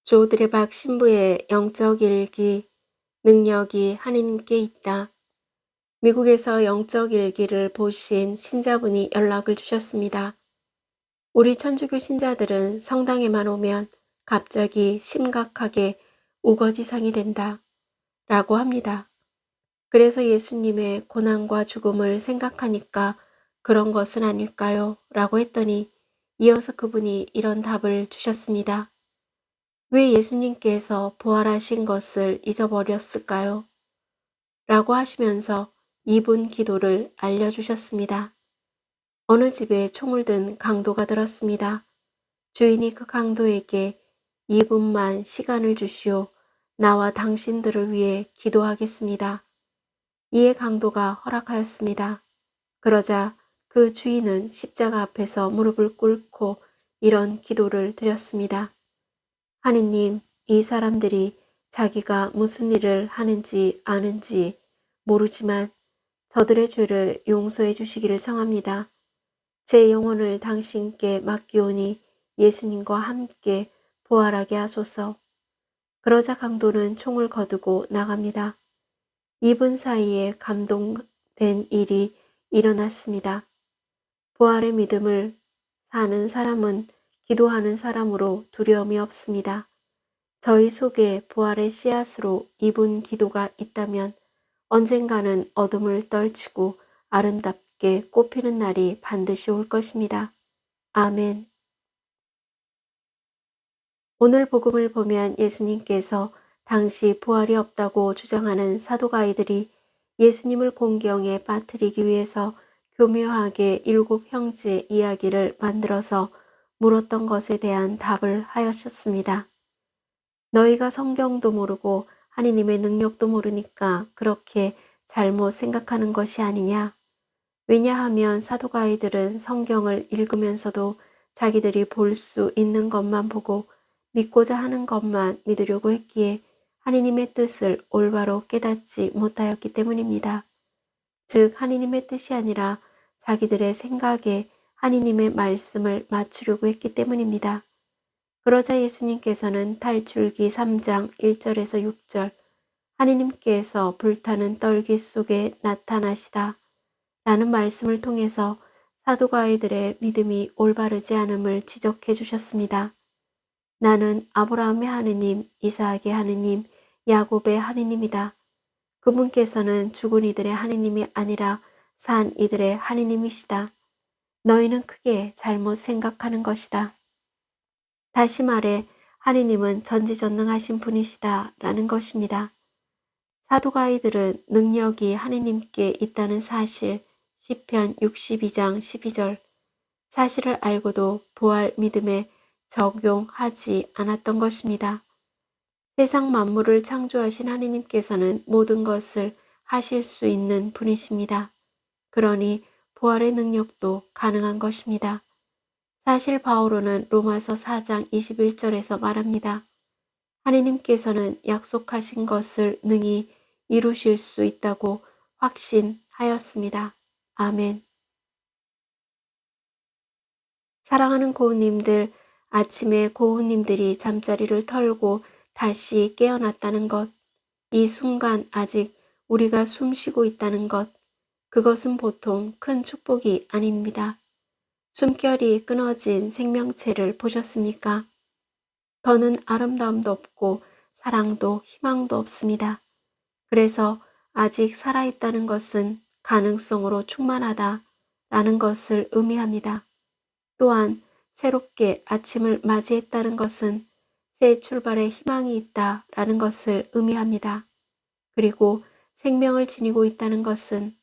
조드레박 신부의 영적 일기, 능력이 하느님께 있다. 미국에서 영적 일기를 보신 신자분이 연락을 주셨습니다. 우리 천주교 신자들은 성당에만 오면 갑자기 심각하게 우거지상이 된다. 라고 합니다. 그래서 예수님의 고난과 죽음을 생각하니까 그런 것은 아닐까요? 라고 했더니 이어서 그분이 이런 답을 주셨습니다. 왜 예수님께서 부활하신 것을 잊어버렸을까요? 라고 하시면서 이분 기도를 알려주셨습니다. 어느 집에 총을 든 강도가 들었습니다. 주인이 그 강도에게 2분만 시간을 주시오. 나와 당신들을 위해 기도하겠습니다. 이에 강도가 허락하였습니다. 그러자 그 주인은 십자가 앞에서 무릎을 꿇고 이런 기도를 드렸습니다. 하느님, 이 사람들이 자기가 무슨 일을 하는지 아는지 모르지만 저들의 죄를 용서해 주시기를 청합니다. 제 영혼을 당신께 맡기오니 예수님과 함께 부활하게 하소서. 그러자 강도는 총을 거두고 나갑니다. 2분 사이에 감동된 일이 일어났습니다. 부활의 믿음을 사는 사람은 기도하는 사람으로 두려움이 없습니다. 저희 속에 부활의 씨앗으로 이분 기도가 있다면 언젠가는 어둠을 떨치고 아름답게 꽃피는 날이 반드시 올 것입니다. 아멘. 오늘 복음을 보면 예수님께서 당시 부활이 없다고 주장하는 사두가이들이 예수님을 공경에 빠뜨리기 위해서 교묘하게 7 형제 이야기를 만들어서 물었던 것에 대한 답을 하셨습니다. 너희가 성경도 모르고 하느님의 능력도 모르니까 그렇게 잘못 생각하는 것이 아니냐. 왜냐하면 사두가이들은 성경을 읽으면서도 자기들이 볼 수 있는 것만 보고 믿고자 하는 것만 믿으려고 했기에 하느님의 뜻을 올바로 깨닫지 못하였기 때문입니다. 즉 하느님의 뜻이 아니라 자기들의 생각에 하느님의 말씀을 맞추려고 했기 때문입니다. 그러자 예수님께서는 탈출기 3장 1절에서 6절 하느님께서 불타는 떨기 속에 나타나시다 라는 말씀을 통해서 사두가이들의 믿음이 올바르지 않음을 지적해 주셨습니다. 나는 아브라함의 하느님, 이삭의 하느님, 야곱의 하느님이다. 그분께서는 죽은 이들의 하느님이 아니라 산 이들의 하느님이시다. 너희는 크게 잘못 생각하는 것이다. 다시 말해 하느님은 전지전능하신 분이시다 라는 것입니다. 사두가이들은 능력이 하느님께 있다는 사실 시편 62장 12절 사실을 알고도 부활 믿음에 적용하지 않았던 것입니다. 세상 만물을 창조하신 하느님께서는 모든 것을 하실 수 있는 분이십니다. 그러니 부활의 능력도 가능한 것입니다. 사실 바오로는 로마서 4장 21절에서 말합니다. 하느님께서는 약속하신 것을 능히 이루실 수 있다고 확신하였습니다. 아멘. 사랑하는 고우님들, 아침에 고우님들이 잠자리를 털고 다시 깨어났다는 것, 이 순간 아직 우리가 숨 쉬고 있다는 것, 그것은 보통 큰 축복이 아닙니다. 숨결이 끊어진 생명체를 보셨습니까? 더는 아름다움도 없고 사랑도 희망도 없습니다. 그래서 아직 살아있다는 것은 가능성으로 충만하다 라는 것을 의미합니다. 또한 새롭게 아침을 맞이했다는 것은 새 출발의 희망이 있다 라는 것을 의미합니다. 그리고 생명을 지니고 있다는 것은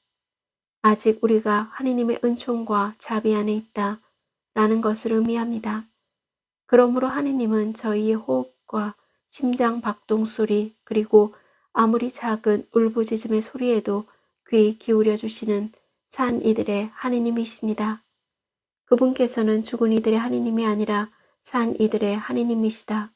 아직 우리가 하느님의 은총과 자비 안에 있다 라는 것을 의미합니다. 그러므로 하느님은 저희의 호흡과 심장 박동 소리 그리고 아무리 작은 울부짖음의 소리에도 귀 기울여 주시는 산 이들의 하느님이십니다. 그분께서는 죽은 이들의 하느님이 아니라 산 이들의 하느님이시다.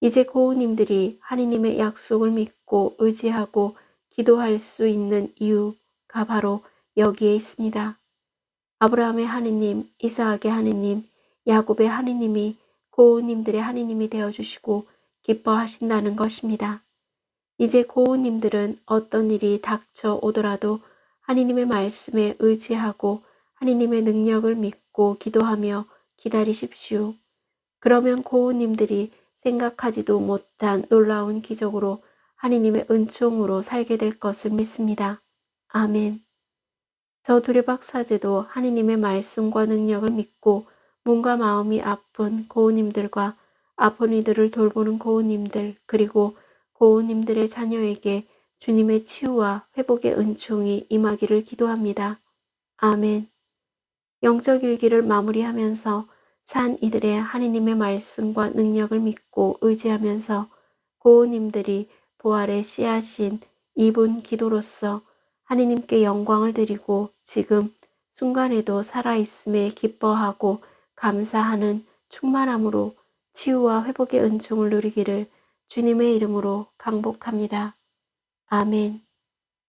이제 고우님들이 하느님의 약속을 믿고 의지하고 기도할 수 있는 이유가 바로 여기에 있습니다. 아브라함의 하느님, 이삭의 하느님, 야곱의 하느님이 고우님들의 하느님이 되어주시고 기뻐하신다는 것입니다. 이제 고우님들은 어떤 일이 닥쳐 오더라도 하느님의 말씀에 의지하고 하느님의 능력을 믿고 기도하며 기다리십시오. 그러면 고우님들이 생각하지도 못한 놀라운 기적으로 하느님의 은총으로 살게 될 것을 믿습니다. 아멘. 저 두레박사제도 하느님의 말씀과 능력을 믿고 몸과 마음이 아픈 고우님들과 아픈 이들을 돌보는 고우님들 그리고 고우님들의 자녀에게 주님의 치유와 회복의 은총이 임하기를 기도합니다. 아멘. 영적 일기를 마무리하면서 산 이들의 하느님의 말씀과 능력을 믿고 의지하면서 고우님들이 부활의 씨앗인 이분 기도로서 하느님께 영광을 드리고 지금 순간에도 살아있음에 기뻐하고 감사하는 충만함으로 치유와 회복의 은총을 누리기를 주님의 이름으로 강복합니다. 아멘.